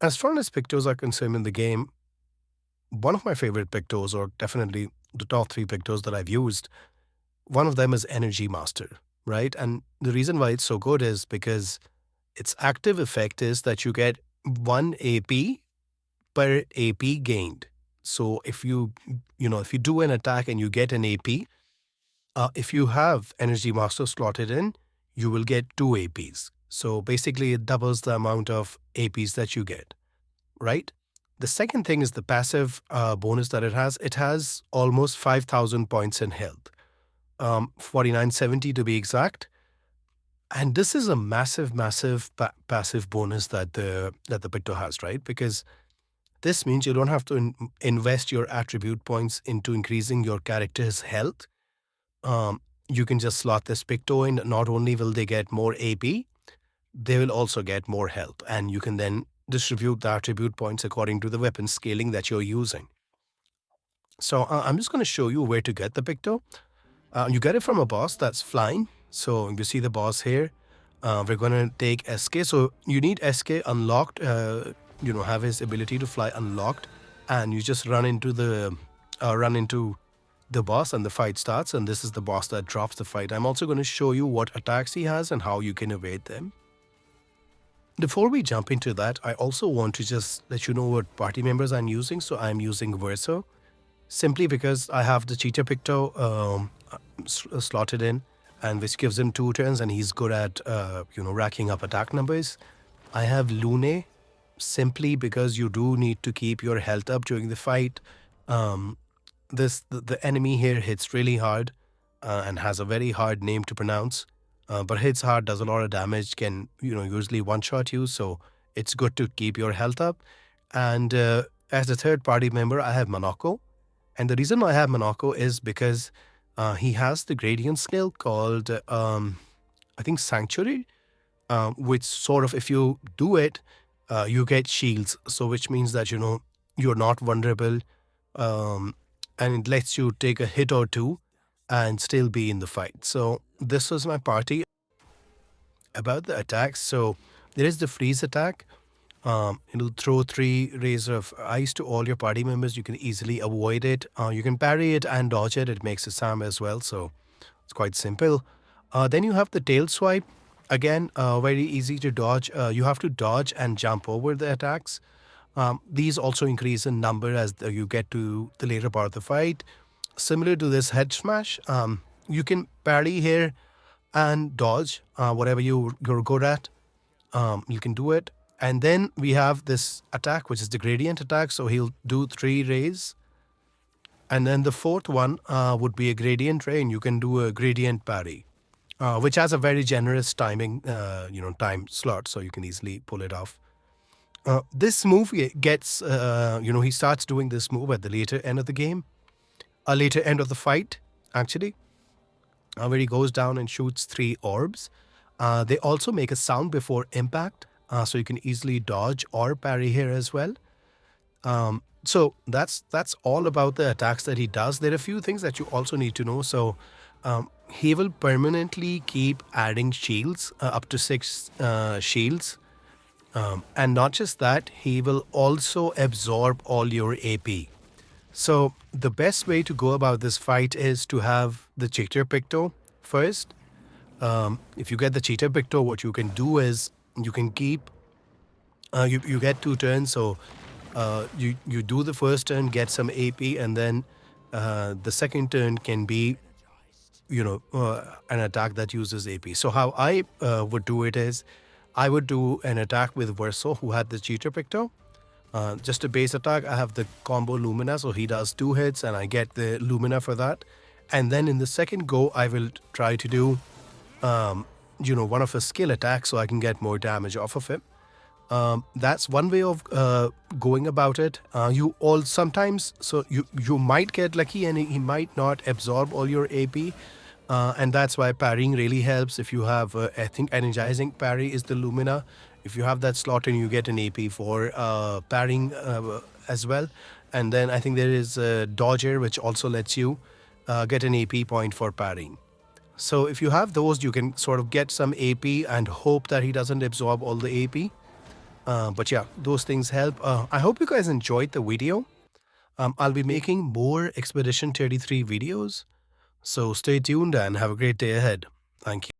As far as Pictos are concerned in the game, one of my favorite Pictos, or definitely the top three Pictos that I've used, one of them is Energy Master, right? And the reason why it's so good is because its active effect is that you get 1 AP per AP gained. So if you do an attack and you get an AP, if you have Energy Master slotted in, you will get 2 APs. So basically, it doubles the amount of APs that you get, right? The second thing is the passive bonus that it has. It has almost 5,000 points in health, 4,970 to be exact. And this is a massive, massive passive bonus that the Picto has, right? Because this means you don't have to invest your attribute points into increasing your character's health. You can just slot this Picto in. Not only will they get more AP, they will also get more health. And you can then distribute the attribute points according to the weapon scaling that you're using. So I'm just going to show you where to get the Picto. You get it from a boss that's flying. So you see the boss here. We're going to take SK. So you need SK unlocked, have his ability to fly unlocked. And you just run into the boss and the fight starts. And this is the boss that drops the fight. I'm also going to show you what attacks he has and how you can evade them. Before we jump into that, I also want to just let you know what party members I'm using. So I'm using Verso, simply because I have the Cheetah Picto slotted in, and which gives him 2 turns, and he's good at racking up attack numbers. I have Lune, simply because you do need to keep your health up during the fight. The enemy here hits really hard and has a very hard name to pronounce. But hits hard, does a lot of damage, can usually one-shot you, so it's good to keep your health up. And as a third-party member, I have Monoko. And the reason why I have Monoko is because he has the gradient skill called, I think, Sanctuary, which sort of, if you do it, you get shields. So which means that, you're not vulnerable, and it lets you take a hit or two and still be in the fight. So this was my party. About the attacks, so there is the freeze attack. It'll throw 3 rays of ice to all your party members. You can easily avoid it. You can parry it and dodge it. It makes a SAM as well, so it's quite simple. Then you have the tail swipe. Again, very easy to dodge. You have to dodge and jump over the attacks. These also increase in number as you get to the later part of the fight. Similar to this head smash, you can parry here and dodge whatever you're good at. You can do it. And then we have this attack, which is the gradient attack. So he'll do 3 rays. And then the fourth one would be a gradient ray, and you can do a gradient parry, which has a very generous timing, time slot, so you can easily pull it off. This move gets, he starts doing this move at the later end of the game, later end of the fight, actually, where he goes down and shoots 3 orbs. They also make a sound before impact, so you can easily dodge or parry here as well. So that's all about the attacks that he does. There are a few things that you also need to know. So he will permanently keep adding shields, up to 6 shields. And not just that, he will also absorb all your AP. So the best way to go about this fight is to have the Cheetah Picto first. If you get the Cheetah Picto, what you can do is you can keep, you get 2 turns. So you do the first turn, get some AP, and then the second turn can be, an attack that uses AP. So how I would do it is, I would do an attack with Verso, who had the Cheetah Picto. Just a base attack. I have the combo Lumina, so he does 2 hits, and I get the Lumina for that. And then in the second go, I will try to do, one of his skill attacks, so I can get more damage off of him. That's one way of going about it. You all sometimes, so you might get lucky, and he might not absorb all your AP. And that's why parrying really helps. If you have, I think, energizing parry is the Lumina. If you have that slot and you get an AP for parrying as well. And then I think there is a Dodger, which also lets you get an AP point for parrying. So if you have those, you can sort of get some AP and hope that he doesn't absorb all the AP. But yeah, those things help. I hope you guys enjoyed the video. I'll be making more Expedition 33 videos, so stay tuned and have a great day ahead. Thank you.